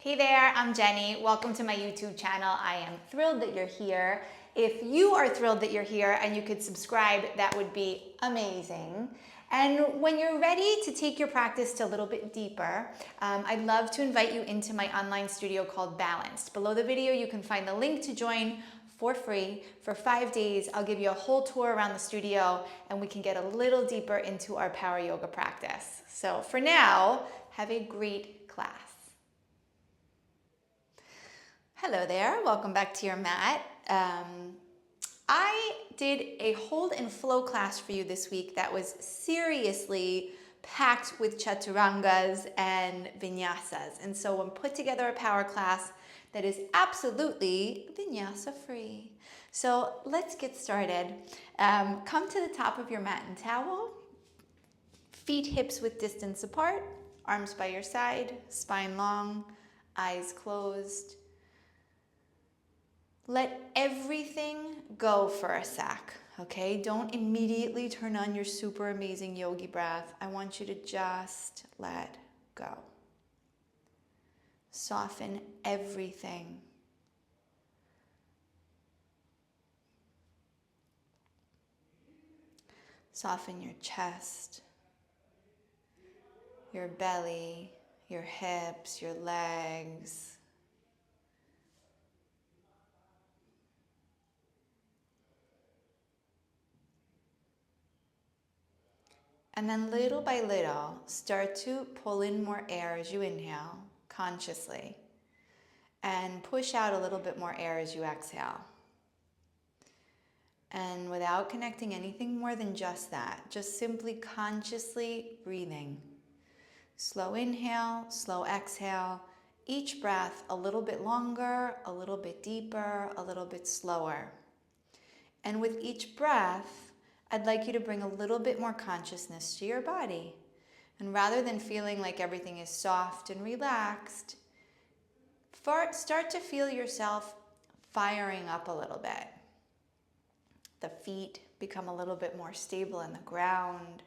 Hey there, I'm Jenny. Welcome to my YouTube channel. I am thrilled that you're here. If you are thrilled that you're here and you could subscribe, that would be amazing. And when you're ready to take your practice to a little bit deeper, I'd love to invite you into my online studio called Balanced. Below the video, you can find the link to join for free. For 5 days, I'll give you a whole tour around the studio and we can get a little deeper into our power yoga practice. So for now, have a great class. Hello there, welcome back to your mat. I did a hold and flow class for you this week that was seriously packed with chaturangas and vinyasas. And so I put together a power class that is absolutely vinyasa free. So let's get started. Come to the top of your mat and towel, feet hips width distance apart, arms by your side, spine long, eyes closed. Let everything go for a sec, okay? Don't immediately turn on your super amazing yogi breath. I want you to just let go. Soften everything. Soften your chest, your belly, your hips, your legs. And then little by little, start to pull in more air as you inhale, consciously. And push out a little bit more air as you exhale. And without connecting anything more than just that, just simply consciously breathing. Slow inhale, slow exhale. Each breath a little bit longer, a little bit deeper, a little bit slower. And with each breath, I'd like you to bring a little bit more consciousness to your body. And rather than feeling like everything is soft and relaxed, start to feel yourself firing up a little bit. The feet become a little bit more stable in the ground.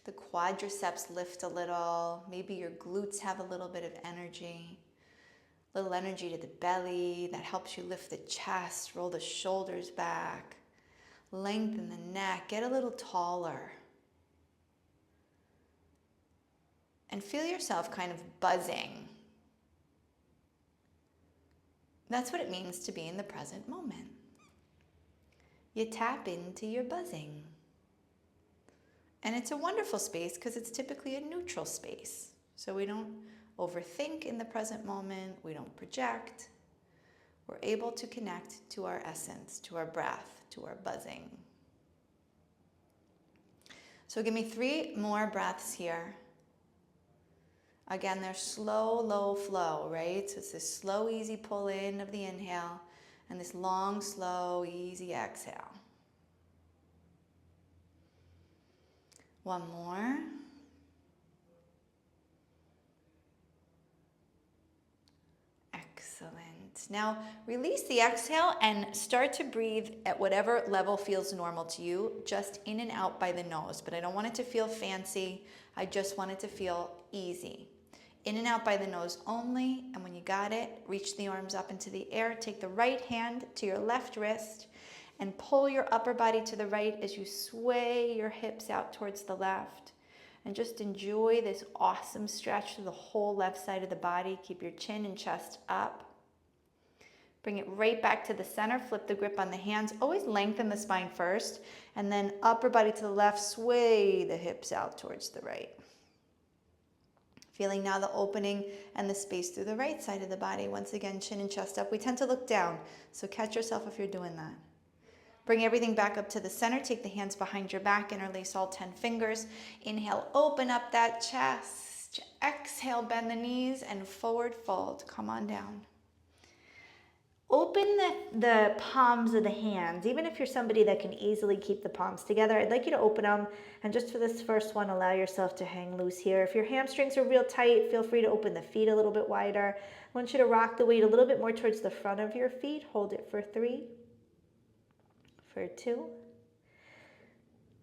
The quadriceps lift a little. Maybe your glutes have a little bit of energy. A little energy to the belly that helps you lift the chest, roll the shoulders back. Lengthen the neck, get a little taller. And feel yourself kind of buzzing. That's what it means to be in the present moment. You tap into your buzzing. And it's a wonderful space because it's typically a neutral space. So we don't overthink in the present moment, we don't project. We're able to connect to our essence, to our breath, to our buzzing. So give me 3 more breaths here. Again, they're slow, low flow, right? So it's this slow, easy pull in of the inhale and this long, slow, easy exhale. One more. Excellent. Now release the exhale and start to breathe at whatever level feels normal to you, just in and out by the nose. But I don't want it to feel fancy. I just want it to feel easy. In and out by the nose only. And when you got it, reach the arms up into the air. Take the right hand to your left wrist and pull your upper body to the right as you sway your hips out towards the left. And just enjoy this awesome stretch through the whole left side of the body. Keep your chin and chest up. Bring it right back to the center. Flip the grip on the hands. Always lengthen the spine first. And then upper body to the left. Sway the hips out towards the right. Feeling now the opening and the space through the right side of the body. Once again, chin and chest up. We tend to look down, so catch yourself if you're doing that. Bring everything back up to the center. Take the hands behind your back. Interlace all 10 fingers. Inhale, open up that chest. Exhale, bend the knees and forward fold. Come on down. Open the palms of the hands. Even if you're somebody that can easily keep the palms together, I'd like you to open them. And just for this first one, allow yourself to hang loose here. If your hamstrings are real tight, feel free to open the feet a little bit wider. I want you to rock the weight a little bit more towards the front of your feet. Hold it for 3, for 2,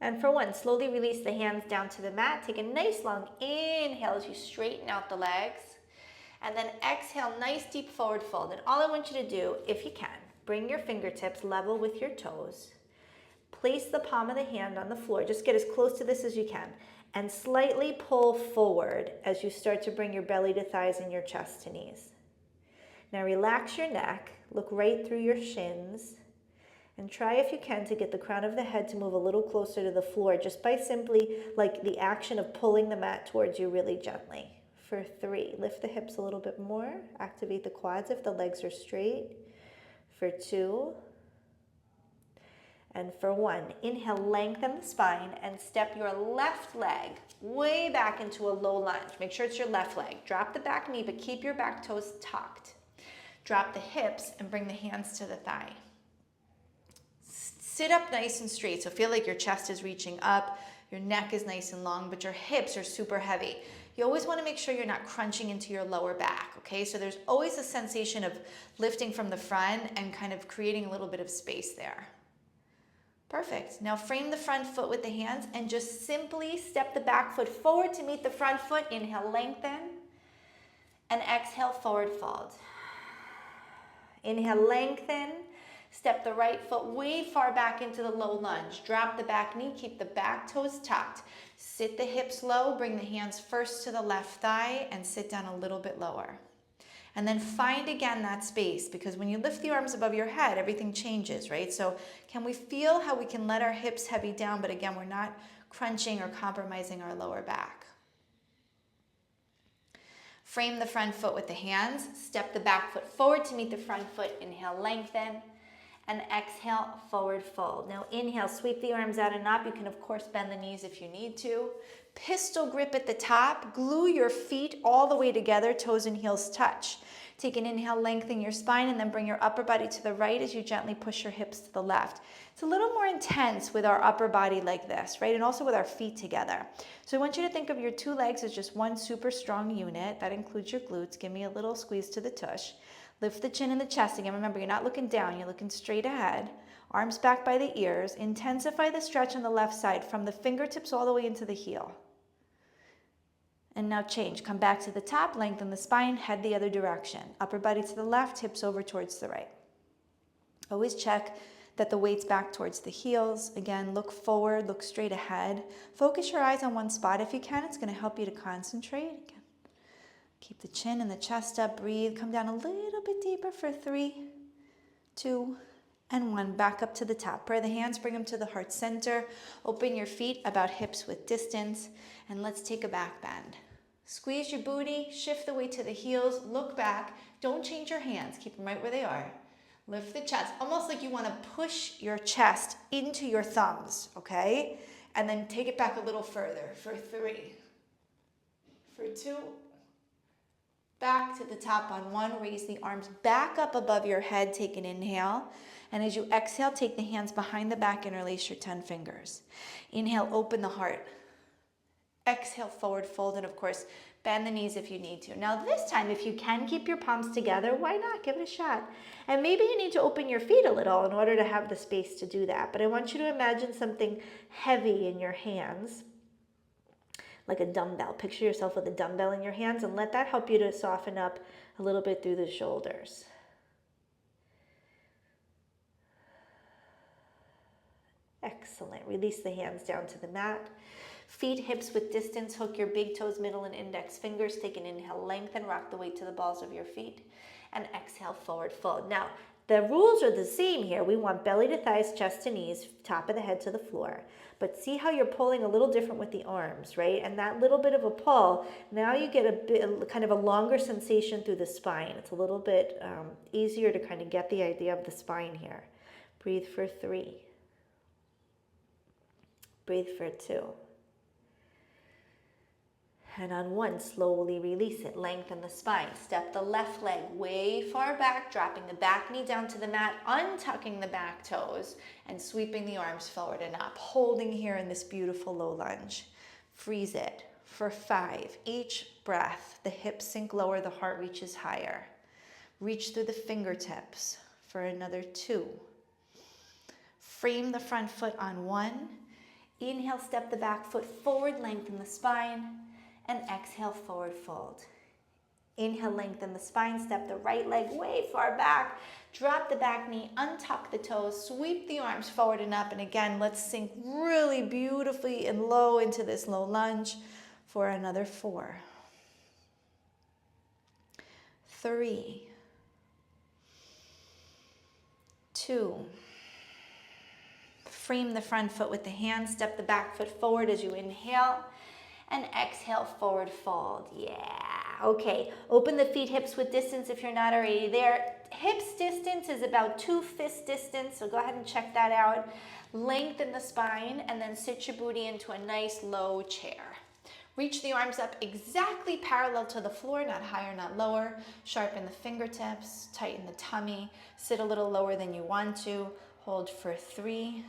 and for 1. Slowly release the hands down to the mat. Take a nice long inhale as you straighten out the legs. And then exhale, nice deep forward fold. And all I want you to do, if you can, bring your fingertips level with your toes. Place the palm of the hand on the floor. Just get as close to this as you can. And slightly pull forward as you start to bring your belly to thighs and your chest to knees. Now relax your neck. Look right through your shins. And try, if you can, to get the crown of the head to move a little closer to the floor, just by simply like the action of pulling the mat towards you really gently. For 3, lift the hips a little bit more. Activate the quads if the legs are straight. For 2. And for 1, inhale, lengthen the spine and step your left leg way back into a low lunge. Make sure it's your left leg. Drop the back knee, but keep your back toes tucked. Drop the hips and bring the hands to the thigh. Sit up nice and straight, so feel like your chest is reaching up, your neck is nice and long, but your hips are super heavy. You always want to make sure you're not crunching into your lower back, okay? So there's always a sensation of lifting from the front and kind of creating a little bit of space there. Perfect. Now frame the front foot with the hands and just simply step the back foot forward to meet the front foot. Inhale, lengthen, and exhale, forward fold. Inhale, lengthen. Step the right foot way far back into the low lunge. Drop the back knee, keep the back toes tucked. Sit the hips low, bring the hands first to the left thigh and sit down a little bit lower. And then find again that space, because when you lift the arms above your head, everything changes, right? So can we feel how we can let our hips heavy down, but again, we're not crunching or compromising our lower back. Frame the front foot with the hands. Step the back foot forward to meet the front foot. Inhale, lengthen. And exhale, forward fold. Now inhale, sweep the arms out and up. You can of course bend the knees if you need to. Pistol grip at the top. Glue your feet all the way together, toes and heels touch. Take an inhale, lengthen your spine, and then bring your upper body to the right as you gently push your hips to the left. It's a little more intense with our upper body like this, right? And also with our feet together. So I want you to think of your 2 legs as just one super strong unit. That includes your glutes. Give me a little squeeze to the tush. Lift the chin and the chest again. Remember, you're not looking down, you're looking straight ahead. Arms back by the ears. Intensify the stretch on the left side from the fingertips all the way into the heel. And now change. Come back to the top, lengthen the spine, head the other direction. Upper body to the left, hips over towards the right. Always check that the weight's back towards the heels. Again, look forward, look straight ahead. Focus your eyes on one spot if you can. It's going to help you to concentrate. Again. Keep the chin and the chest up, breathe. Come down a little bit deeper for 3, 2, and 1. Back up to the top. Pray the hands, bring them to the heart center. Open your feet about hips width distance, and let's take a back bend. Squeeze your booty, shift the weight to the heels, look back. Don't change your hands, keep them right where they are. Lift the chest, almost like you want to push your chest into your thumbs, okay? And then take it back a little further for 3, for 2, back to the top on 1. Raise the arms back up above your head. Take an inhale. And as you exhale, take the hands behind the back, interlace your 10 fingers. Inhale, open the heart. Exhale, forward fold. And of course, bend the knees if you need to. Now this time, if you can keep your palms together, why not? Give it a shot. And maybe you need to open your feet a little in order to have the space to do that. But I want you to imagine something heavy in your hands, like a dumbbell. Picture yourself with a dumbbell in your hands and let that help you to soften up a little bit through the shoulders. Excellent. Release the hands down to the mat. Feet, hips width distance. Hook your big toes, middle and index fingers. Take an inhale, lengthen, rock the weight to the balls of your feet. And exhale, forward fold. Now, the rules are the same here. We want belly to thighs, chest to knees, top of the head to the floor. But see how you're pulling a little different with the arms, right? And that little bit of a pull, now you get a bit, kind of a longer sensation through the spine. It's a little bit easier to kind of get the idea of the spine here. Breathe for 3. Breathe for 2. And on 1, slowly release it. Lengthen the spine. Step the left leg way far back, dropping the back knee down to the mat, untucking the back toes, and sweeping the arms forward and up. Holding here in this beautiful low lunge. Freeze it for 5. Each breath, the hips sink lower, the heart reaches higher. Reach through the fingertips for another 2. Frame the front foot on 1. Inhale, step the back foot forward, lengthen the spine. And exhale, forward fold. Inhale, lengthen the spine, step the right leg way far back, drop the back knee, untuck the toes, sweep the arms forward and up, and again, let's sink really beautifully and low into this low lunge for another 4, 3, 2. Frame the front foot with the hand, step the back foot forward as you inhale, and exhale, forward fold. Yeah, okay. Open the feet hips width distance if you're not already there. Hips distance is about 2 fist distance, so go ahead and check that out. Lengthen the spine, and then sit your booty into a nice low chair. Reach the arms up exactly parallel to the floor, not higher, not lower. Sharpen the fingertips, tighten the tummy. Sit a little lower than you want to. Hold for 3.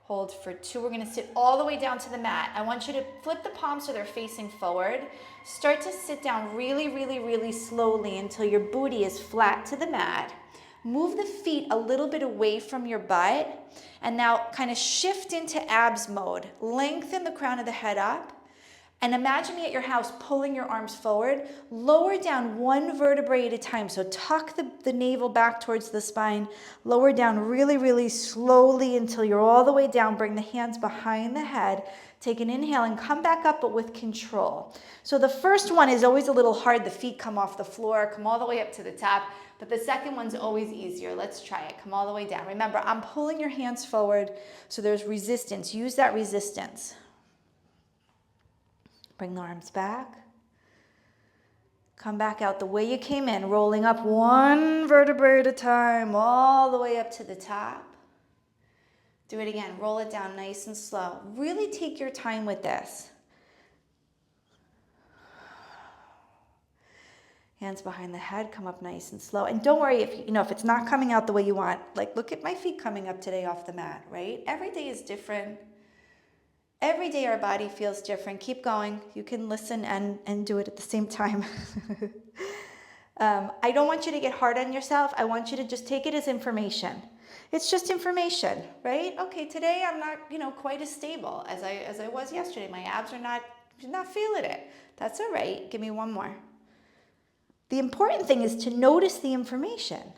Hold for 2. We're gonna sit all the way down to the mat. I want you to flip the palms so they're facing forward. Start to sit down really, really, really slowly until your booty is flat to the mat. Move the feet a little bit away from your butt. And now kind of shift into abs mode. Lengthen the crown of the head up. And imagine me at your house pulling your arms forward. Lower down 1 vertebrae at a time. So tuck the navel back towards the spine. Lower down really, really slowly until you're all the way down. Bring the hands behind the head. Take an inhale and come back up, but with control. So the first one is always a little hard. The feet come off the floor, come all the way up to the top. But the second one's always easier. Let's try it. Come all the way down. Remember, I'm pulling your hands forward, so there's resistance. Use that resistance. Bring the arms back. Come back out the way you came in, rolling up 1 vertebrae at a time, all the way up to the top. Do it again. Roll it down nice and slow. Really take your time with this. Hands behind the head, come up nice and slow. And don't worry if it's not coming out the way you want. Like, look at my feet coming up today off the mat, right? Every day is different. Every day our body feels different. Keep going. You can listen and do it at the same time. I don't want you to get hard on yourself. I want you to just take it as information. It's just information, right? Okay, today I'm not, quite as stable as I was yesterday. My abs are not feeling it. That's all right. Give me 1 more. The important thing is to notice the information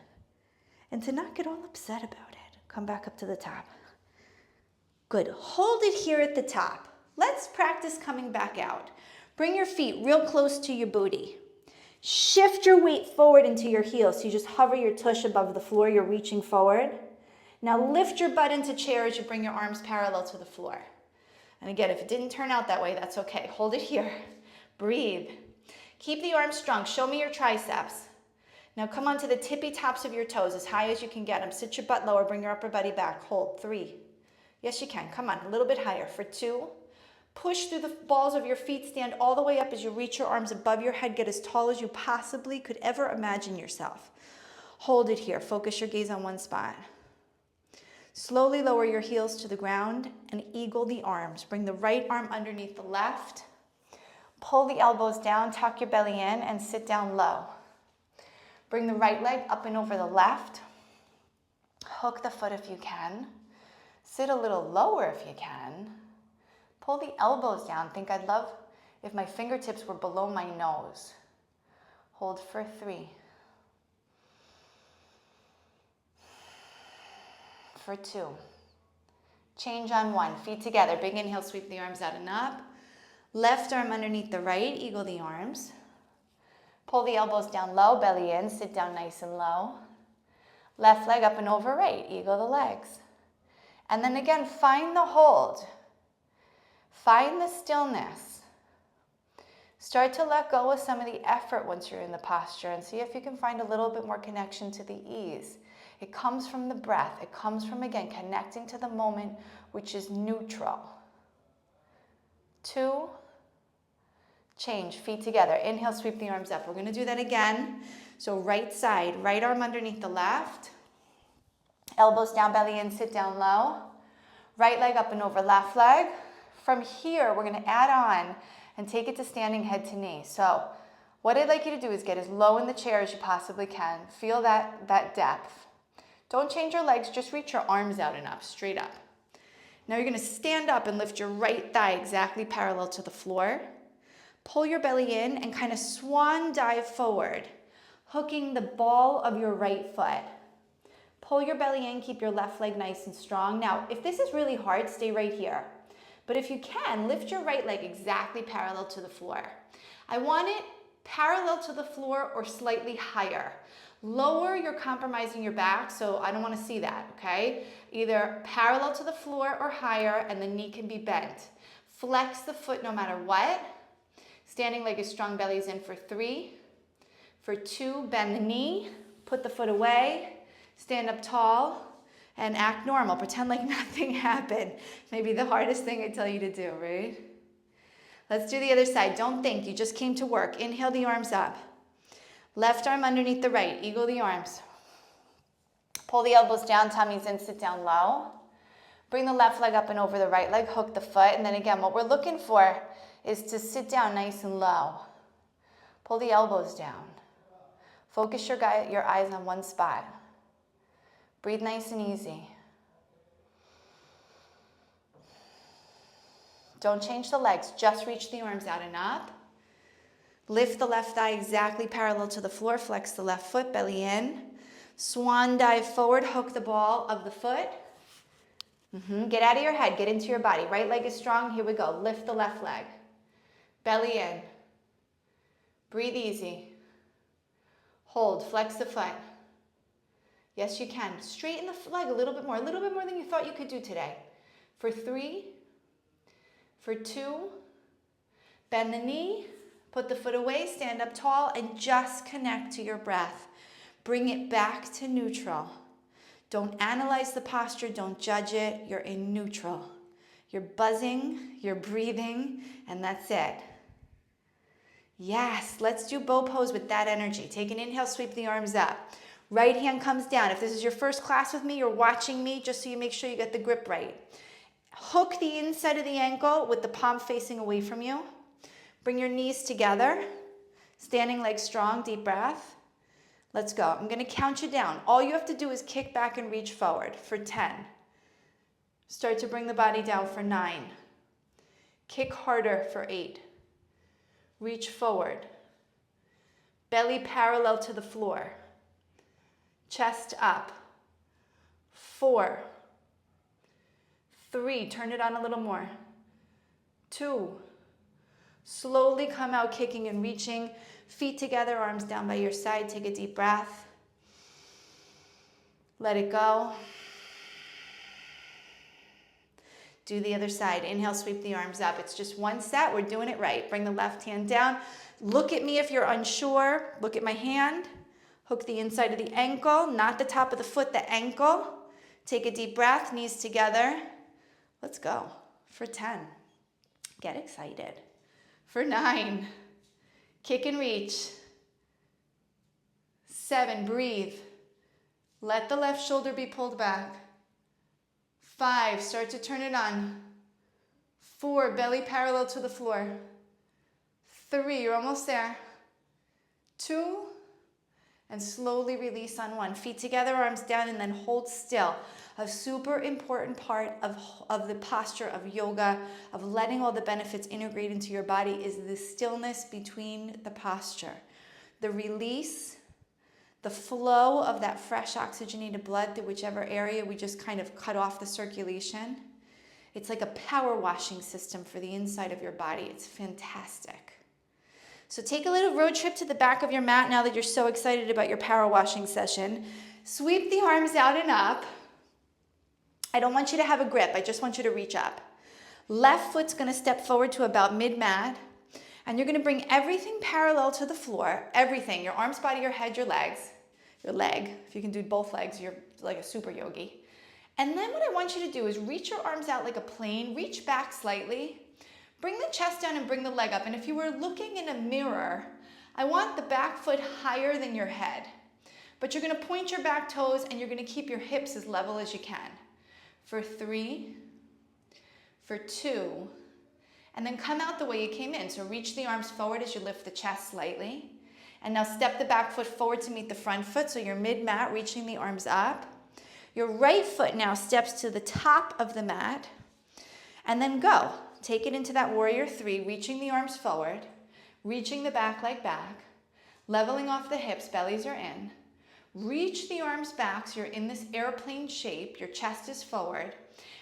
and to not get all upset about it. Come back up to the top. Good. Hold it here at the top. Let's practice coming back out. Bring your feet real close to your booty. Shift your weight forward into your heels. So you just hover your tush above the floor. You're reaching forward. Now lift your butt into chair as you bring your arms parallel to the floor. And again, if it didn't turn out that way, that's okay. Hold it here. Breathe. Keep the arms strong. Show me your triceps. Now come onto the tippy tops of your toes as high as you can get them. Sit your butt lower. Bring your upper body back. Hold. 3. Yes, you can. Come on. A little bit higher. For 2. Push through the balls of your feet. Stand all the way up as you reach your arms above your head. Get as tall as you possibly could ever imagine yourself. Hold it here. Focus your gaze on one spot. Slowly lower your heels to the ground and eagle the arms. Bring the right arm underneath the left. Pull the elbows down, tuck your belly in, and sit down low. Bring the right leg up and over the left. Hook the foot if you can. Sit a little lower if you can. Pull the elbows down. Think I'd love if my fingertips were below my nose. Hold for 3. For 2. Change on 1. Feet together. Big inhale, sweep the arms out and up. Left arm underneath the right, eagle the arms. Pull the elbows down low, belly in, sit down nice and low. Left leg up and over right, eagle the legs. And then again, find the hold. Find the stillness. Start to let go of some of the effort once you're in the posture and see if you can find a little bit more connection to the ease. It comes from the breath. It comes from, again, connecting to the moment, which is neutral. 2. Change, feet together. Inhale, sweep the arms up. We're going to do that again. So right side, right arm underneath the left. Elbows down, belly in, sit down low. Right leg up and over left leg. From here, we're going to add on and take it to standing head to knee. So what I'd like you to do is get as low in the chair as you possibly can. Feel that depth. Don't change your legs, just reach your arms out and up, straight up. Now you're going to stand up and lift your right thigh exactly parallel to the floor. Pull your belly in and kind of swan dive forward, hooking the ball of your right foot. Pull your belly in, keep your left leg nice and strong. Now, if this is really hard, stay right here. But if you can, lift your right leg exactly parallel to the floor. I want it parallel to the floor or slightly higher. Lower, you're compromising your back, so I don't want to see that, okay? Either parallel to the floor or higher, and the knee can be bent. Flex the foot no matter what. Standing leg is strong, belly's in for 3. For 2, bend the knee, put the foot away, stand up tall, and act normal. Pretend like nothing happened. Maybe the hardest thing I tell you to do, right? Let's do the other side. Don't think, you just came to work. Inhale the arms up. Left arm underneath the right, eagle the arms. Pull the elbows down, tummies in, sit down low. Bring the left leg up and over the right leg, hook the foot, and then again, what we're looking for is to sit down nice and low. Pull the elbows down. Focus your eyes on one spot. Breathe nice and easy. Don't change the legs, just reach the arms out and up. Lift the left thigh exactly parallel to the floor, flex the left foot, belly in. Swan dive forward, hook the ball of the foot. Get out of your head, get into your body. Right leg is strong, here we go. Lift the left leg. Belly in. Breathe easy. Hold, flex the foot. Yes, you can. Straighten the leg a little bit more than you thought you could do today. For 3, for 2, bend the knee, put the foot away, stand up tall, and just connect to your breath. Bring it back to neutral. Don't analyze the posture, don't judge it. You're in neutral. You're buzzing, you're breathing, and that's it. Yes, let's do bow pose with that energy. Take an inhale, sweep the arms up. Right hand comes down. If this is your first class with me, you're watching me just so you make sure you get the grip right. Hook the inside of the ankle with the palm facing away from you. Bring your knees together. Standing leg strong, deep breath. Let's go. I'm going to count you down. All you have to do is kick back and reach forward for 10. Start to bring the body down for 9. Kick harder for 8. Reach forward. Belly parallel to the floor. Chest up. 4. 3. Turn it on a little more. 2. Slowly come out kicking and reaching. Feet together, arms down by your side. Take a deep breath. Let it go. Do the other side. Inhale, sweep the arms up. It's just one set. We're doing it right. Bring the left hand down. Look at me if you're unsure. Look at my hand. Hook the inside of the ankle, not the top of the foot, the ankle. Take a deep breath, knees together. Let's go. For 10. Get excited. For 9. Kick and reach. 7. Breathe. Let the left shoulder be pulled back. 5. Start to turn it on. 4. Belly parallel to the floor. 3. You're almost there. 2. And slowly release on 1. Feet together, arms down, and then hold still. A super important part of the posture of yoga, of letting all the benefits integrate into your body, is the stillness between the posture. The release, the flow of that fresh oxygenated blood through whichever area we just kind of cut off the circulation. It's like a power washing system for the inside of your body. It's fantastic. So take a little road trip to the back of your mat now that you're so excited about your power washing session. Sweep the arms out and up. I don't want you to have a grip. I just want you to reach up. Left foot's going to step forward to about mid-mat. And you're going to bring everything parallel to the floor. Everything. Your arms, body, your head, your legs. Your leg. If you can do both legs, you're like a super yogi. And then what I want you to do is reach your arms out like a plane. Reach back slightly. Bring the chest down and bring the leg up. And if you were looking in a mirror, I want the back foot higher than your head. But you're going to point your back toes and you're going to keep your hips as level as you can. For 3, for 2, and then come out the way you came in. So reach the arms forward as you lift the chest slightly. And now step the back foot forward to meet the front foot. So you're mid-mat, reaching the arms up. Your right foot now steps to the top of the mat. And then go. Take it into that warrior 3, reaching the arms forward. Reaching the back leg back, leveling off the hips, bellies are in. Reach the arms back so you're in this airplane shape, your chest is forward,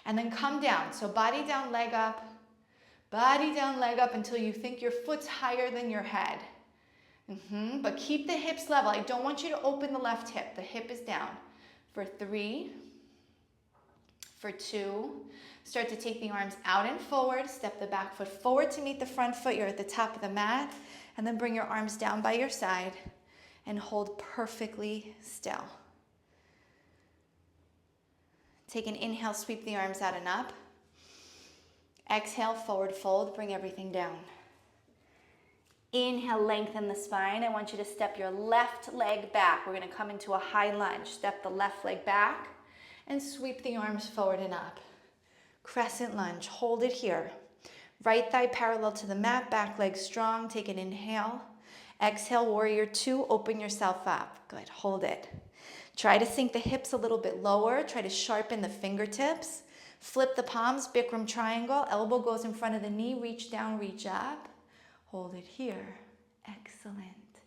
and then come down. So body down, leg up until you think your foot's higher than your head. But keep the hips level. I don't want you to open the left hip. The hip is down. For 3, for 2, start to take the arms out and forward. Step the back foot forward to meet the front foot. You're at the top of the mat. And then bring your arms down by your side and hold perfectly still. Take an inhale, sweep the arms out and up. Exhale, forward fold, bring everything down. Inhale, lengthen the spine. I want you to step your left leg back. We're going to come into a high lunge. Step the left leg back and sweep the arms forward and up. Crescent lunge, hold it here. Right thigh parallel to the mat, back leg strong. Take an inhale. Exhale, warrior 2, open yourself up. Good, hold it. Try to sink the hips a little bit lower. Try to sharpen the fingertips. Flip the palms, Bikram triangle. Elbow goes in front of the knee. Reach down, reach up. Hold it here. Excellent.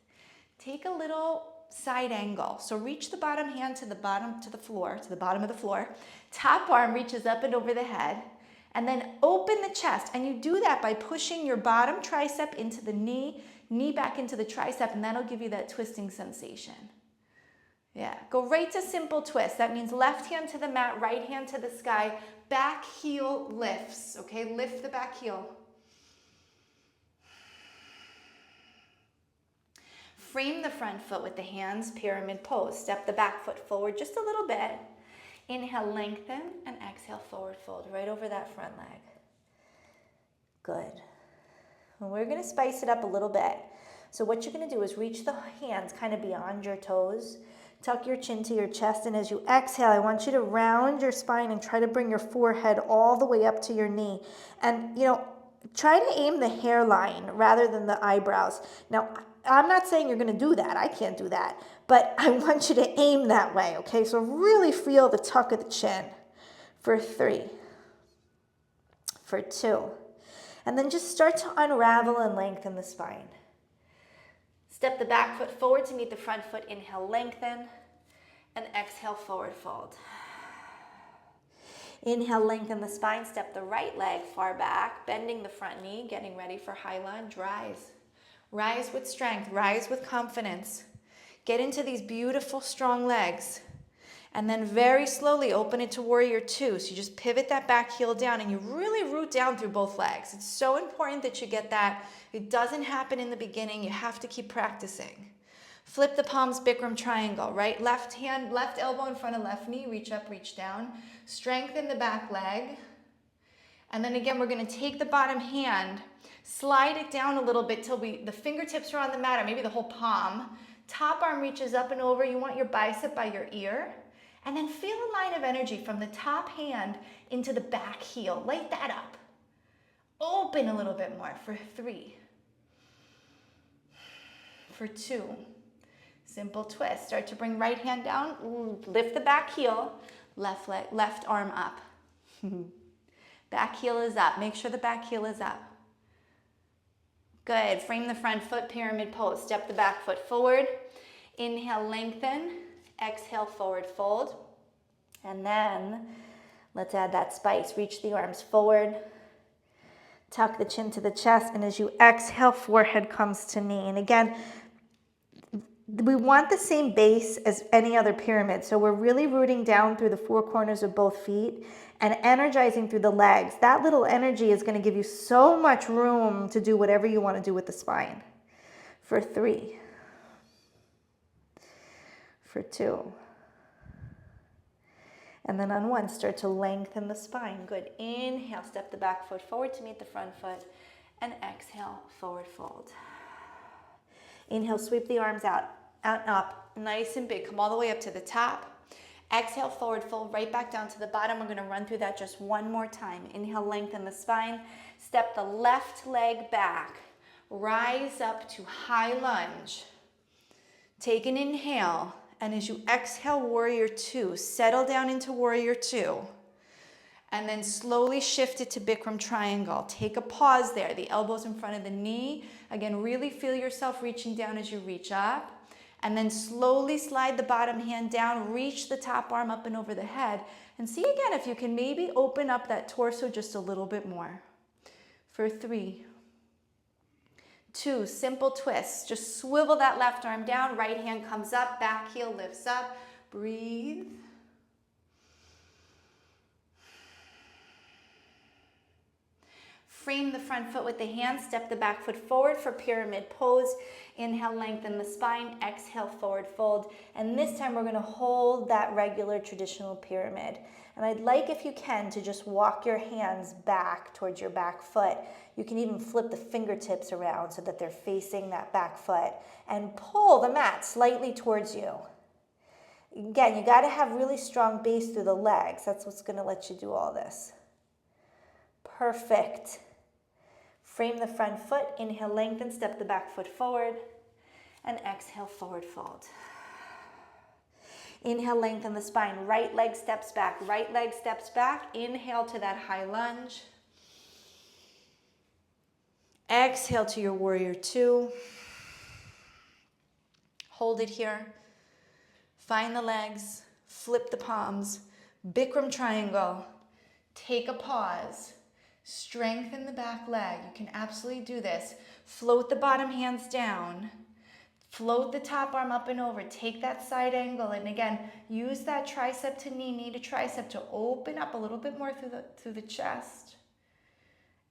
Take a little side angle. So reach the bottom hand to the bottom of the floor. Top arm reaches up and over the head. And then open the chest. And you do that by pushing your bottom tricep into the knee back into the tricep, and that'll give you that twisting sensation. Yeah, go right to simple twist. That means left hand to the mat, right hand to the sky. Back heel lifts, okay? Lift the back heel. Frame the front foot with the hands, pyramid pose. Step the back foot forward just a little bit. Inhale, lengthen, and exhale, forward fold, right over that front leg. Good. And we're going to spice it up a little bit. So what you're going to do is reach the hands kind of beyond your toes. Tuck your chin to your chest, and as you exhale, I want you to round your spine and try to bring your forehead all the way up to your knee. And, try to aim the hairline rather than the eyebrows. Now, I'm not saying you're going to do that. I can't do that. But I want you to aim that way, okay? So really feel the tuck of the chin. For 3. For 2. And then just start to unravel and lengthen the spine. Step the back foot forward to meet the front foot. Inhale, lengthen, and exhale, forward fold. Inhale, lengthen the spine. Step the right leg far back, bending the front knee, getting ready for high lunge. Rise. Rise with strength. Rise with confidence. Get into these beautiful, strong legs. And then very slowly open it to warrior 2. So you just pivot that back heel down and you really root down through both legs. It's so important that you get that. It doesn't happen in the beginning. You have to keep practicing. Flip the palms, Bikram triangle, right? Left hand, left elbow in front of left knee. Reach up, reach down. Strengthen the back leg. And then again, we're going to take the bottom hand, slide it down a little bit till the fingertips are on the mat, or maybe the whole palm. Top arm reaches up and over. You want your bicep by your ear. And then feel a line of energy from the top hand into the back heel. Light that up. Open a little bit more for 3. For 2. Simple twist. Start to bring right hand down. Lift the back heel. Left arm up. Back heel is up. Make sure the back heel is up. Good. Frame the front foot, pyramid pose. Step the back foot forward. Inhale, lengthen. Exhale, forward fold. And then let's add that spice. Reach the arms forward. Tuck the chin to the chest. And as you exhale, forehead comes to knee. And again, we want the same base as any other pyramid. So we're really rooting down through the 4 corners of both feet and energizing through the legs. That little energy is going to give you so much room to do whatever you want to do with the spine. For 3. For 2. And then on 1, start to lengthen the spine. Good. Inhale, step the back foot forward to meet the front foot. And exhale, forward fold. Inhale, sweep the arms out and up. Nice and big. Come all the way up to the top. Exhale, forward fold, right back down to the bottom. We're going to run through that just one more time. Inhale, lengthen the spine. Step the left leg back. Rise up to high lunge. Take an inhale. And as you exhale, warrior 2, settle down into warrior 2. And then slowly shift it to Bikram triangle. Take a pause there. The elbows in front of the knee. Again, really feel yourself reaching down as you reach up. And then slowly slide the bottom hand down. Reach the top arm up and over the head. And see again if you can maybe open up that torso just a little bit more. For 3, 2, simple twists. Just swivel that left arm down. Right hand comes up. Back heel lifts up. Breathe. Frame the front foot with the hands, step the back foot forward for pyramid pose. Inhale, lengthen the spine, exhale, forward fold. And this time we're gonna hold that regular traditional pyramid. And I'd like, if you can, to just walk your hands back towards your back foot. You can even flip the fingertips around so that they're facing that back foot and pull the mat slightly towards you. Again, you gotta have really strong base through the legs. That's what's gonna let you do all this. Perfect. Frame the front foot, inhale, lengthen, step the back foot forward, and exhale, forward fold. Inhale, lengthen the spine, right leg steps back, right leg steps back. Inhale to that high lunge. Exhale to your warrior 2. Hold it here. Find the legs, flip the palms, Bikram triangle. Take a pause. Strengthen the back leg. You can absolutely do this. Float the bottom hands down. Float the top arm up and over. Take that side angle. And again, use that tricep to knee, knee to tricep to open up a little bit more through the chest.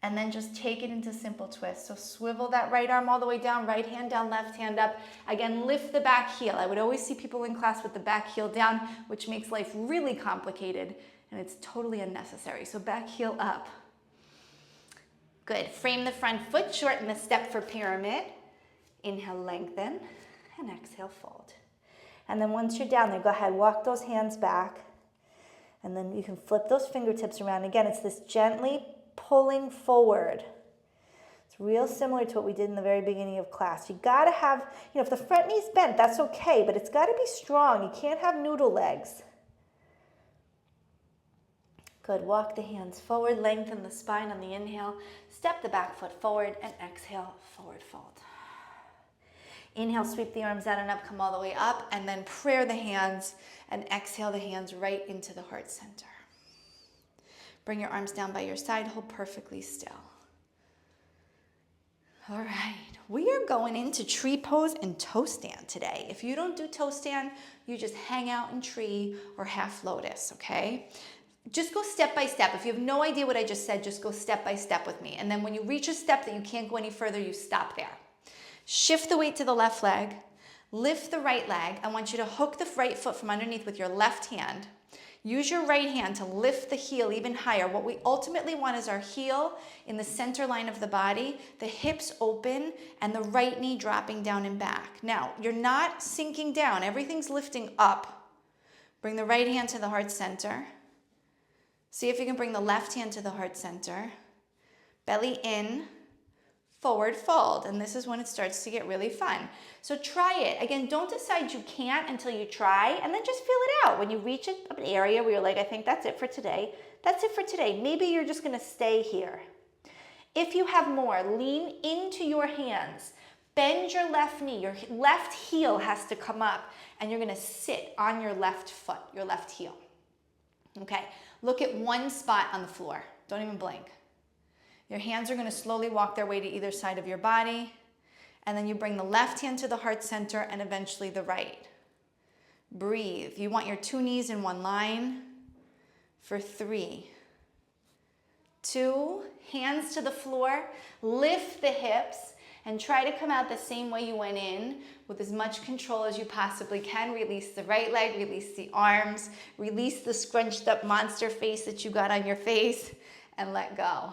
And then just take it into simple twist. So swivel that right arm all the way down, right hand down, left hand up. Again, lift the back heel. I would always see people in class with the back heel down, which makes life really complicated, and it's totally unnecessary. So back heel up. Good. Frame the front foot, shorten the step for pyramid. Inhale, lengthen, and exhale, fold. And then once you're down there, go ahead, walk those hands back, and then you can flip those fingertips around. Again, it's this gently pulling forward. It's real similar to what we did in the very beginning of class. You gotta have, if the front knee's bent, that's okay, but it's gotta be strong. You can't have noodle legs. Good, walk the hands forward, lengthen the spine on the inhale, step the back foot forward, and exhale, forward fold. Inhale, sweep the arms out and up, come all the way up, and then prayer the hands, and exhale the hands right into the heart center. Bring your arms down by your side, hold perfectly still. All right, we are going into tree pose and toe stand today. If you don't do toe stand, you just hang out in tree or half lotus, okay? Just go step by step. If you have no idea what I just said, just go step by step with me. And then when you reach a step that you can't go any further, you stop there. Shift the weight to the left leg. Lift the right leg. I want you to hook the right foot from underneath with your left hand. Use your right hand to lift the heel even higher. What we ultimately want is our heel in the center line of the body, the hips open, and the right knee dropping down and back. Now, you're not sinking down. Everything's lifting up. Bring the right hand to the heart center. See if you can bring the left hand to the heart center. Belly in, forward fold. And this is when it starts to get really fun. So try it. Again, don't decide you can't until you try, and then just feel it out. When you reach an area where you're like, I think that's it for today, that's it for today. Maybe you're just gonna stay here. If you have more, lean into your hands. Bend your left knee. Your left heel has to come up, and you're gonna sit on your left foot, your left heel. Okay, look at one spot on the floor. Don't even blink. Your hands are going to slowly walk their way to either side of your body, and then you bring the left hand to the heart center and eventually the right. Breathe. You want your 2 knees in one line for 3, 2, hands to the floor, lift the hips, and try to come out the same way you went in with as much control as you possibly can. Release the right leg, release the arms, release the scrunched up monster face that you got on your face, and let go.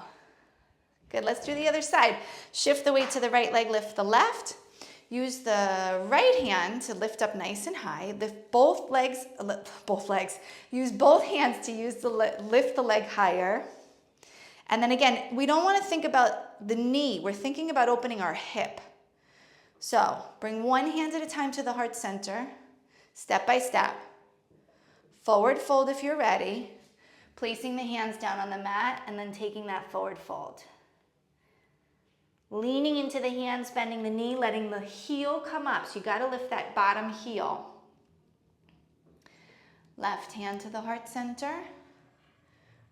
Good, let's do the other side. Shift the weight to the right leg, lift the left. Use the right hand to lift up nice and high. Lift both legs. Use both hands to lift the leg higher. And then again, we don't want to think about the knee. We're thinking about opening our hip. So bring one hand at a time to the heart center, step by step. Forward fold if you're ready. Placing the hands down on the mat and then taking that forward fold. Leaning into the hands, bending the knee, letting the heel come up. So you got to lift that bottom heel. Left hand to the heart center.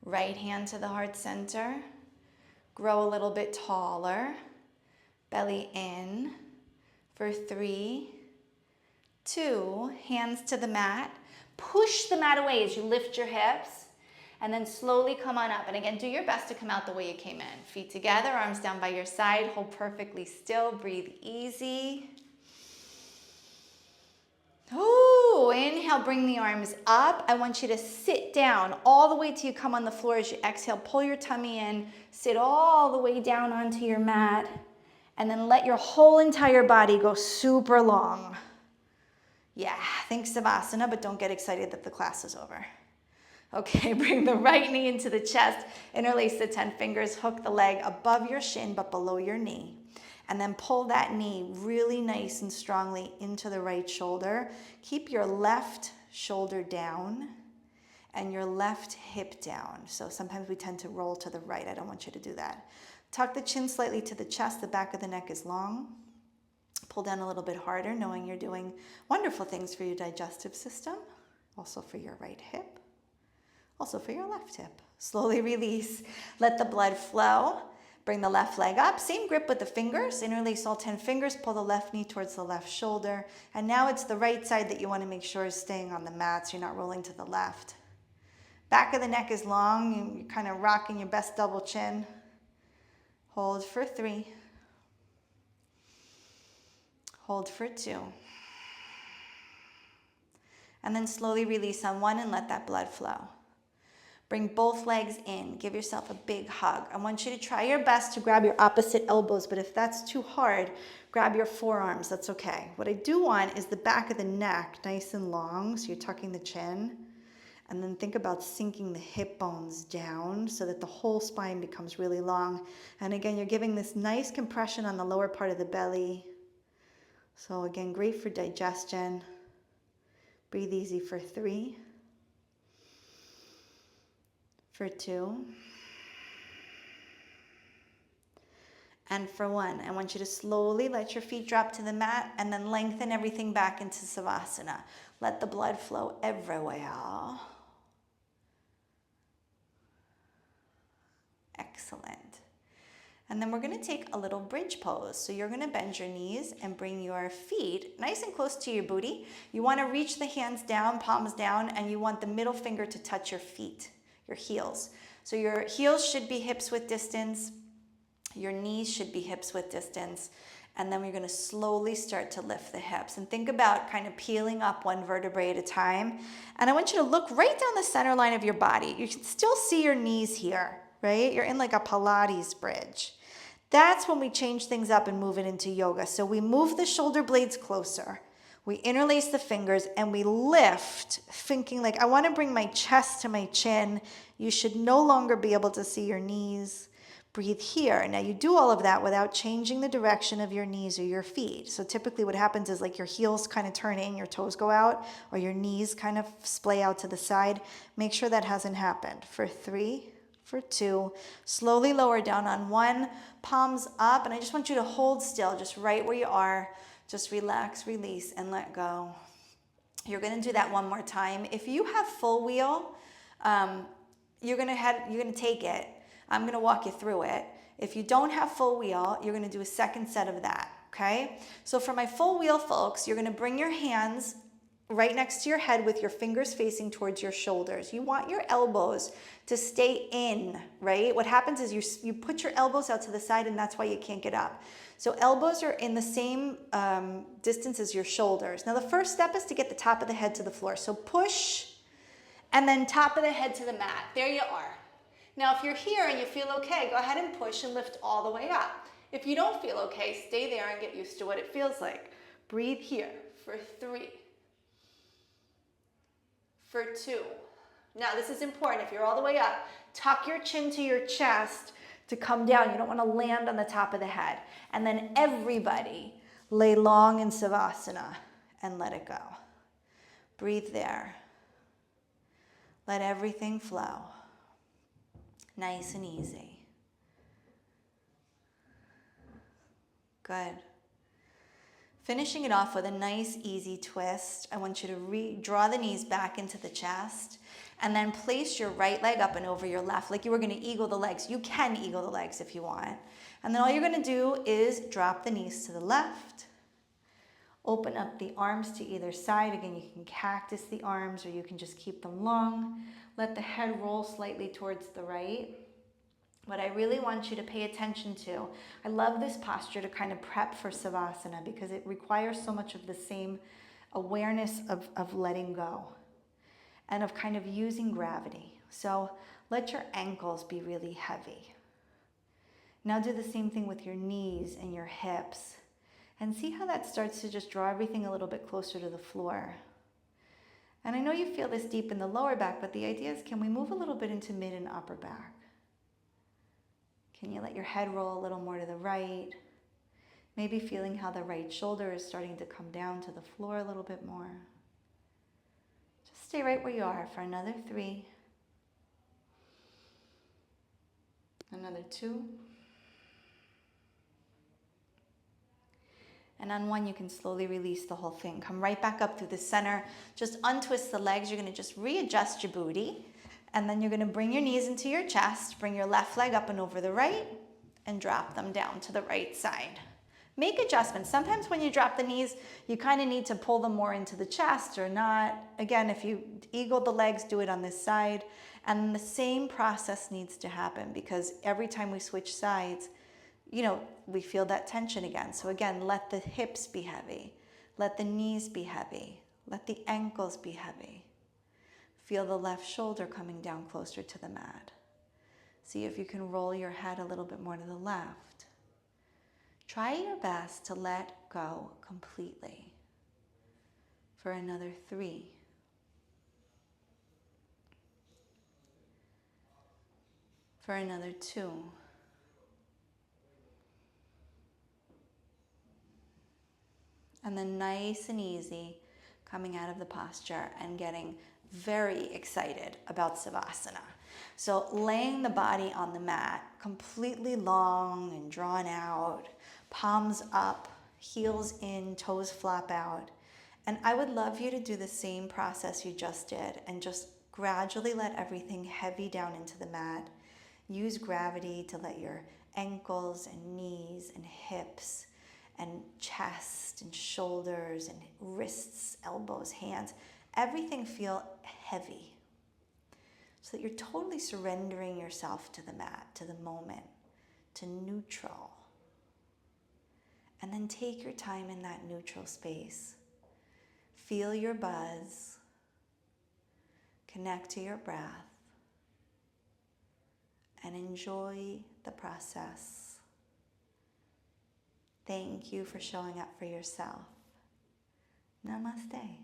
Right hand to the heart center. Grow a little bit taller. Belly in for 3, 2, hands to the mat. Push the mat away as you lift your hips. And then slowly come on up. And again, do your best to come out the way you came in. Feet together, arms down by your side. Hold perfectly still. Breathe easy. Ooh, inhale, bring the arms up. I want you to sit down all the way till you come on the floor. As you exhale, pull your tummy in. Sit all the way down onto your mat. And then let your whole entire body go super long. Yeah, think Savasana, but don't get excited that the class is over. Okay, bring the right knee into the chest, interlace the 10 fingers, hook the leg above your shin but below your knee. And then pull that knee really nice and strongly into the right shoulder. Keep your left shoulder down and your left hip down. So sometimes we tend to roll to the right. I don't want you to do that. Tuck the chin slightly to the chest, the back of the neck is long. Pull down a little bit harder, knowing you're doing wonderful things for your digestive system, also for your right hip. Also for your left hip. Slowly release. Let the blood flow. Bring the left leg up. Same grip with the fingers. Interlace all 10 fingers. Pull the left knee towards the left shoulder. And now it's the right side that you want to make sure is staying on the mat so you're not rolling to the left. Back of the neck is long. You're kind of rocking your best double chin. Hold for 3. Hold for 2. And then slowly release on 1 and let that blood flow. Bring both legs in. Give yourself a big hug. I want you to try your best to grab your opposite elbows, but if that's too hard, grab your forearms. That's okay. What I do want is the back of the neck nice and long, so you're tucking the chin. And then think about sinking the hip bones down so that the whole spine becomes really long. And again, you're giving this nice compression on the lower part of the belly. So again, great for digestion. Breathe easy for 3. For 2, and for 1. I want you to slowly let your feet drop to the mat and then lengthen everything back into Savasana. Let the blood flow everywhere. Excellent. And then we're going to take a little bridge pose. So you're going to bend your knees and bring your feet nice and close to your booty. You want to reach the hands down, palms down, and you want the middle finger to touch your feet. Your heels. So your heels should be hips width distance. Your knees should be hips width distance. And then we're going to slowly start to lift the hips. And think about kind of peeling up one vertebrae at a time. And I want you to look right down the center line of your body. You can still see your knees here, right? You're in like a Pilates bridge. That's when we change things up and move it into yoga. So we move the shoulder blades closer. We interlace the fingers and we lift, thinking like, I want to bring my chest to my chin. You should no longer be able to see your knees. Breathe here. Now you do all of that without changing the direction of your knees or your feet. So typically what happens is like your heels kind of turn in, your toes go out, or your knees kind of splay out to the side. Make sure that hasn't happened. For 3, for 2, slowly lower down on 1, palms up. And I just want you to hold still, just right where you are. Just relax, release, and let go. You're going to do that one more time. If you have full wheel, you're going to take it. I'm going to walk you through it. If you don't have full wheel, you're going to do a second set of that, okay? So for my full wheel folks, you're going to bring your hands right next to your head with your fingers facing towards your shoulders. You want your elbows to stay in, right? What happens is you put your elbows out to the side, and that's why you can't get up. So elbows are in the same distance as your shoulders. Now the first step is to get the top of the head to the floor. So push, and then top of the head to the mat. There you are. Now if you're here and you feel okay, go ahead and push and lift all the way up. If you don't feel okay, stay there and get used to what it feels like. Breathe here for 3. For 2. Now this is important. If you're all the way up, tuck your chin to your chest to come down. You don't want to land on the top of the head. And then everybody lay long in Savasana and let it go. Breathe there. Let everything flow. Nice and easy. Good. Finishing it off with a nice easy twist. I want you to draw the knees back into the chest and then place your right leg up and over your left like you were going to eagle the legs. You can eagle the legs if you want. And then all you're going to do is drop the knees to the left. Open up the arms to either side. Again, you can cactus the arms or you can just keep them long. Let the head roll slightly towards the right. What I really want you to pay attention to, I love this posture to kind of prep for Savasana because it requires so much of the same awareness of letting go and of kind of using gravity. So let your ankles be really heavy. Now do the same thing with your knees and your hips and see how that starts to just draw everything a little bit closer to the floor. And I know you feel this deep in the lower back, but the idea is, can we move a little bit into mid and upper back? Can you let your head roll a little more to the right? Maybe feeling how the right shoulder is starting to come down to the floor a little bit more. Just stay right where you are for another 3. Another 2. And on 1, you can slowly release the whole thing. Come right back up through the center. Just untwist the legs. You're going to just readjust your booty. And then you're going to bring your knees into your chest, bring your left leg up and over the right, and drop them down to the right side. Make adjustments. Sometimes when you drop the knees, you kind of need to pull them more into the chest or not. Again, if you eagle the legs, do it on this side. And the same process needs to happen because every time we switch sides, we feel that tension again. So again, let the hips be heavy. Let the knees be heavy. Let the ankles be heavy. Feel the left shoulder coming down closer to the mat. See if you can roll your head a little bit more to the left. Try your best to let go completely. For another 3. For another 2. And then nice and easy, coming out of the posture and getting very excited about Savasana. So laying the body on the mat, completely long and drawn out, palms up, heels in, toes flap out. And I would love you to do the same process you just did and just gradually let everything heavy down into the mat. Use gravity to let your ankles and knees and hips and chest and shoulders and wrists, elbows, hands, everything feel heavy so that you're totally surrendering yourself to the mat, to the moment, to neutral. And then take your time in that neutral space. Feel your buzz. Connect to your breath. And enjoy the process. Thank you for showing up for yourself. Namaste.